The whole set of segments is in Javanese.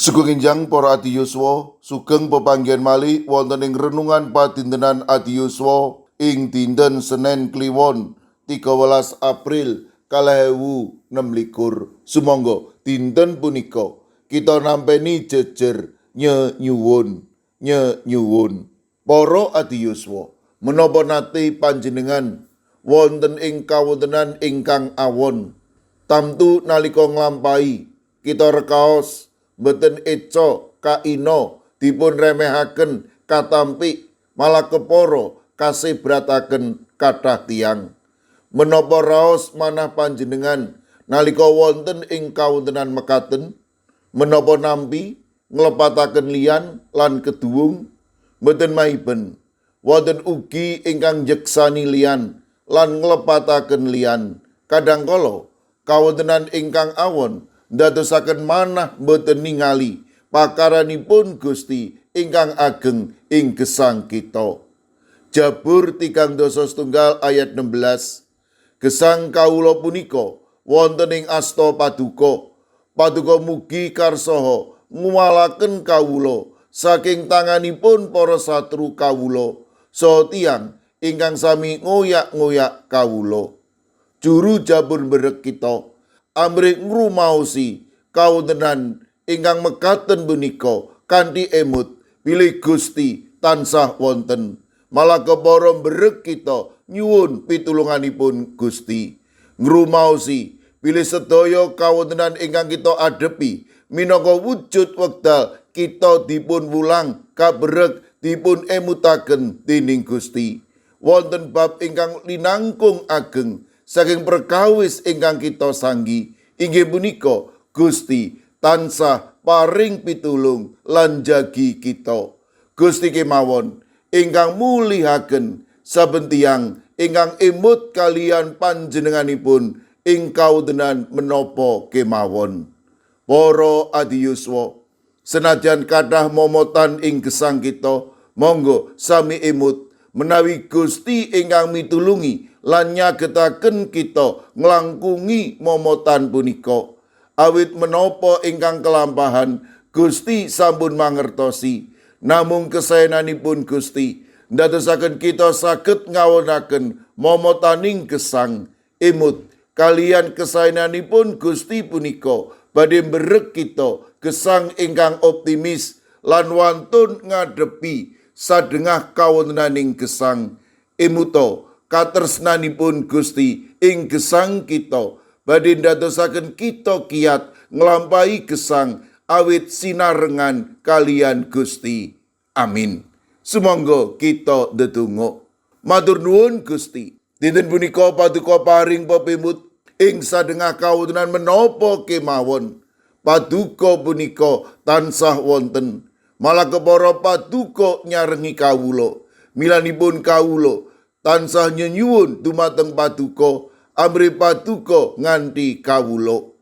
Sugeng enjang para adi yuswa, sugeng pepanggihan malih wonten ing renungan padintenan adi yuswa ing dinten Senen Kliwon 13 April 2026. Sumangga dinten punika kita nampeni jejer nyuwun. Para adi yuswa, menapa nate panjenengan wonten ing kawontenan ingkang awon, tamtu nalika nglampahi kita rekaos mboten eca kaina dipun remehaken katampi malah kepara kasebrataken kathah tiyang. Menapa raos manah panjenengan nalika wonten ing kawontenan mekaten, menapa nampi nglepataken liyan lan keduwung mboten maiben. Wonten ugi ingkang njeksani liyan lan nglepataken liyan. Kadangkala kawontenan ingkang awon ndadosaken manah boten ningali pakaranipun Gusti ingkang ageng ing gesang kita. Jabur 3:1 ayat 16. Gesang kawula punika wonten ing asta paduka. Paduka mugi karsaha nguwalaken kawula saking tanganipun para satru kawula saha tiyang ingkang sami ngoyak-ngoyak kawula. Juru jabur berek kita amrih ngrumaosi kawontenan ingkang mekaten punika kanthi emut bilih Gusti tansah wonten. Malah kepara mberek kita nyuwun pitulunganipun Gusti. Ngrumaosi bilih sedaya kawontenan ingkang kita adepi minangka wujud wekdal kita dipun wulang kaberek dipun emutaken dening Gusti. Wonten bab ingkang linangkung ageng saking perkawis ingkang kita sanggi, inggih punika Gusti tansah paring pitulung lan jagi kita. Gusti kemawon ingkang mulihaken saben tiyang ingkang emut kalian panjenenganipun ing kawontenan menapa kemawon. Para adi yuswa, senajan kathah momotan ing gesang kita, monggo sami emut menawi Gusti ingkang mitulungi lan nyagetaken kita nglangkungi momotan punika. Awit menapa ingkang kelampahan Gusti sampun mangertosi, namung kesaenanipun Gusti ndadosaken kita saged ngawonaken momotaning gesang. Emut kalian kesaenanipun Gusti punika badhe mberek kita gesang ingkang optimis lan wantun ngadepi sadengah kawontenaning gesang. Emuto katresnanipun Gusti ing gesang kita badhe ndadosaken kita kiat nglampahi gesang awit sinarengan kalian Gusti. Amin. Sumangga kita ndedonga. Matur nuwun Gusti, dinten punika paduka paring pepimut ing sadengah kawontenan menapa kemawon. Paduka punika tansah wonten, malah kepara paduka nyarengi kawula. Milanipun kawula tansah nyuwun dumateng paduka amrih paduka nganti kawula.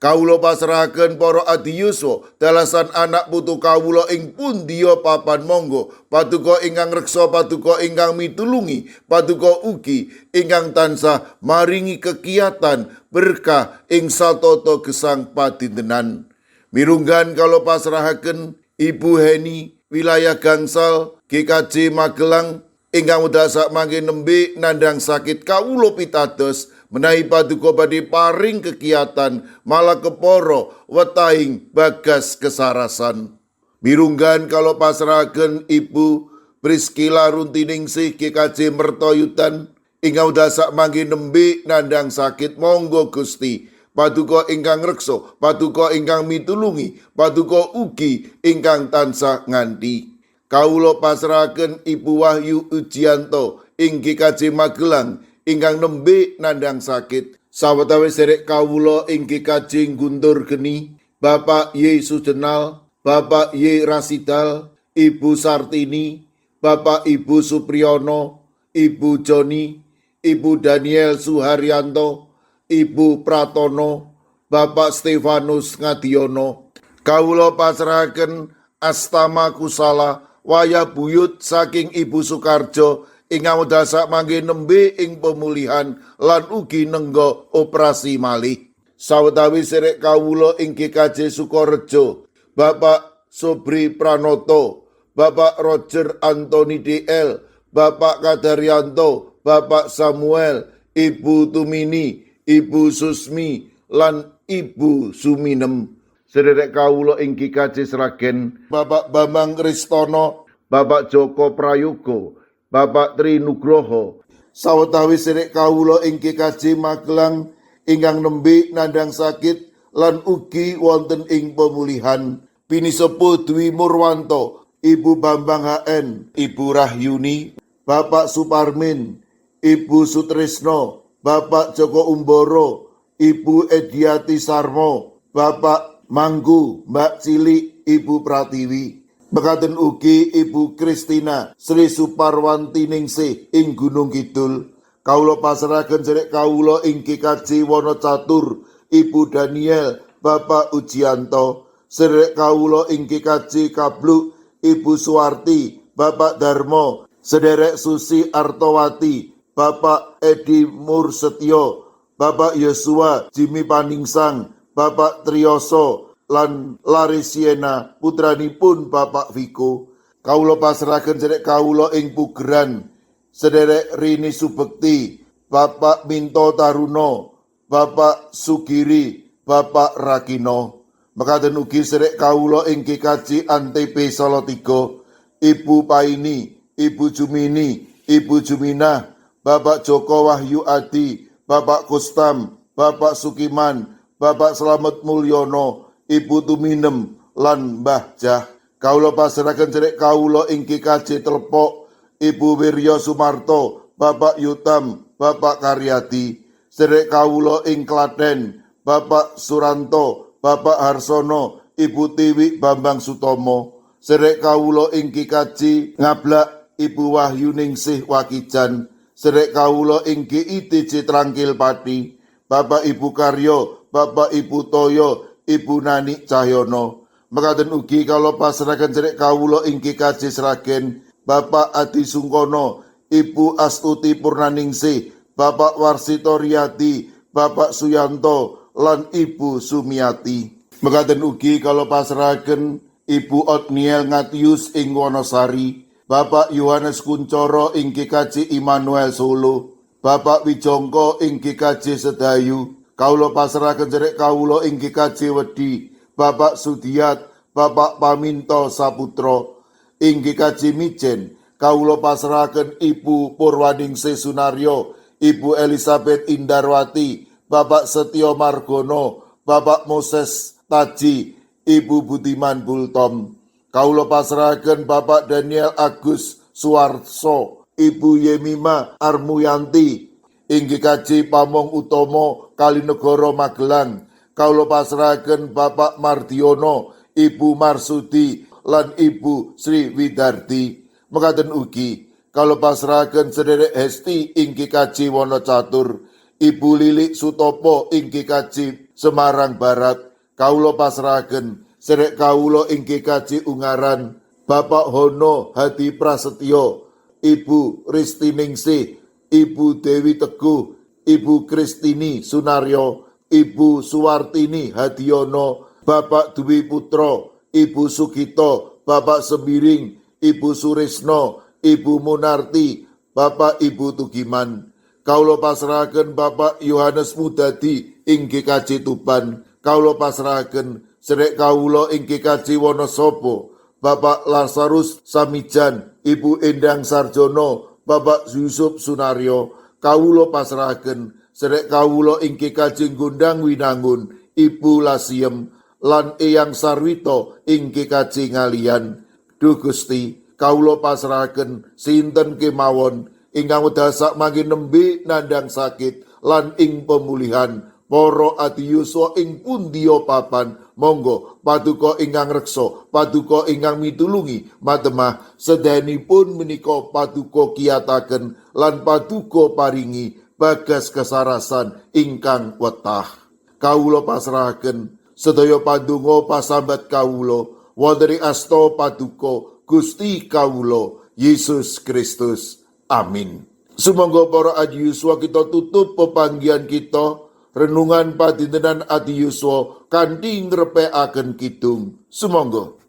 Kawula pasrahaken para adi yuswa dalasan anak putu kawula ing pundiya papan. Monggo paduka ingkang reksa, paduka ingkang mitulungi, paduka ugi ingkang tansah maringi kekiatan berkah ing satata gesang padintenan. Mirunggan kawula pasrahaken Ibu Heni wilayah gangsal GKJ Magelang ingkang wedal sak mangke nembe nandhang sakit. Kawula pitados menawi paduka badhe paring kekiatan malah kepara wetahing bagas kesarasan. Mirunggan kala pasrahaken Ibu Priskila Runtiningsih GKJ Mertoyudan ingkang wedal sak mangke nembe nandhang sakit. Monggo Gusti paduka ingkang reksa, paduka ingkang mitulungi, paduka ugi ingkang tansah nganti. Kawula pasrahaken Ibu Wahyu Ujianto ing GKJ Magelang ingkang nembe nandhang sakit. Sawetawis derek kawula ing GKJ Guntur Geni, Bapak Y Sudenal, Bapak Y Rasidal, Ibu Sartini, Bapak Ibu Supriyono, Ibu Joni, Ibu Daniel Suharyanto, Ibu Pratono, Bapak Stefanus Ngadiono. Kawula pasrahaken astama kusala wayah buyut saking Ibu Sukarjo ingkang wedal sak mangke nembe ing pemulihan lan ugi nengga operasi malih. Sawetawis serek kawula ing GKJ Sukorejo, Bapak Sobri Pranoto, Bapak Roger Anthony DL, Bapak Kadaryanto, Bapak Samuel, Ibu Tumini, Ibu Susmi, lan Ibu Suminem. Sederek kawula ing GKJ Sragen, Bapak Bambang Kristono, Bapak Joko Prayogo, Bapak Tri Nugroho, sawetawis sederek kawula ing GKJ Magelang ingkang nembe nandhang sakit lan ugi wonten ing pemulihan. Pinisepuh Dwi Murwanto, Ibu Bambang HN, Ibu Rahyuni, Bapak Suparmin, Ibu Sutrisno, Bapak Joko Umboro, Ibu Ediati Sarmo, Bapak Manggu, Mbak Cilik, Ibu Pratiwi. Mekaten ugi Ibu Kristina Sri Suparwanti Ningsih ing Gunung Kidul. Kawula pasrahaken sedherek kawula ing GKJ Wonocatur, Ibu Daniel, Bapak Ujianto. Sedherek kawula ing GKJ Kabluk, Ibu Suwarti, Bapak Darmo. Sederek Susi Artowati, Bapak Edi Mursetyo, Bapak Yosua Jimmy Paningsang, Bapak Triyoso lan Larisiena putranipun Bapak Viko. Kawula pasrahaken sedherek kawula ing Pugeran, sederek Rini Subekti, Bapak Minto Taruno, Bapak Sugiri, Bapak Rakino. Mekaten ugi sederek kawula ing GKJ Antp Salatiga, Ibu Paini, Ibu Jumini, Ibu Juminah, Bapak Joko Wahyu Adi, Bapak Kustam, Bapak Sukiman, Bapak Slamet Mulyono, Ibu Tuminem, lan Mbah Jah. Kawula pasrahaken sedherek kawula ing GKJ Telepok, Ibu Wiryo Sumarto, Bapak Yutam, Bapak Karyadi. Sedherek kawula ing Klaten, Bapak Suranto, Bapak Harsono, Ibu Tiwi Bambang Sutomo. Sedherek kawula ing GKJ Ngablak, Ibu Wahyu Ningsih Wakijan. Sedherek kawula ing GITJ Trangkil Pati, Bapak Ibu Karyo, Bapak Ibu Toyo, Ibu Nani Cahyono. Mekaten ugi kawula pasrahaken sedherek kawula ing GKJ Sragen, Bapak Adi Sungkono, Ibu Astuti Purnaningsih, Bapak Warsito Riyadi, Bapak Suyanto, lan Ibu Sumiati. Mekaten ugi kawula pasrahaken Ibu Otniel Ngatius ing Wonosari, Bapak Yohanes Kuncoro ing GKJ Immanuel Solo, Bapak Wijongko ing GKJ Sedayu. Kawula pasrahaken sedherek kawula ing GKJ Wedi, Bapak Sudiat, Bapak Paminto Saputro. Ing GKJ Mijen kawula pasrahaken Ibu Purwaningsih Sunaryo, Ibu Elizabeth Indarwati, Bapak Setyo Margono, Bapak Moses Taji, Ibu Budiman Bultom. Kawula pasrahaken Bapak Daniel Agus Suwarso, Ibu Yemima Armuyanti. Ing GKJ Pamong Utomo Kalinegoro Magelang, kawula pasrahaken Bapak Mardiono, Ibu Marsudi, lan Ibu Sri Widardi. Mekaten ugi kawula pasrahaken sederek Hesti ing GKJ Wonocatur, Ibu Lilik Sutopo ing GKJ Semarang Barat. Kawula pasrahaken sederek kawula ing GKJ Ungaran, Bapak Hono Hadi Prasetyo, Ibu Risti Ningsih, Ibu Dewi Teguh, Ibu Kristini Sunaryo, Ibu Suwartini Hadiono, Bapak Dwi Putro, Ibu Sugito, Bapak Sembiring, Ibu Surisno, Ibu Munarti, Bapak Ibu Tugiman. Kawula pasrahaken Bapak Yohanes Mudadi ing GKJ Tuban. Kawula pasrahaken sedherek kawula ing GKJ Wonosobo, Bapak Lazarus Samijan, Ibu Endang Sarjono, Bapak Yusuf Sunaryo. Kawula pasrahaken sedherek kawula ing GKJ Gondang Winangun, Ibu Lasiem, lan Eyang Sarwito ing GKJ Ngalian. Duh Gusti, kawula pasrahaken sinten kemawon ingkang wedhasak mangke nembe nandhang sakit lan ing pemulihan. Para adiyuswa ing pundiya papan, monggo paduka ingkang reksa, paduka ingkang mitulungi matemah sedayanipun menika paduka kiyataken lan paduka paringi bagas kesarasan ingkang wetah. Kawula pasrahaken sedaya pandonga pasambat kawula wonten ing asta paduka Gusti kawula Yesus Kristus. Amin. Sumangga para adiyuswa kita tutup pepanggihan kita renungan padintenan Adi Yuswa kanthi ngrepeaken kidung. Sumangga.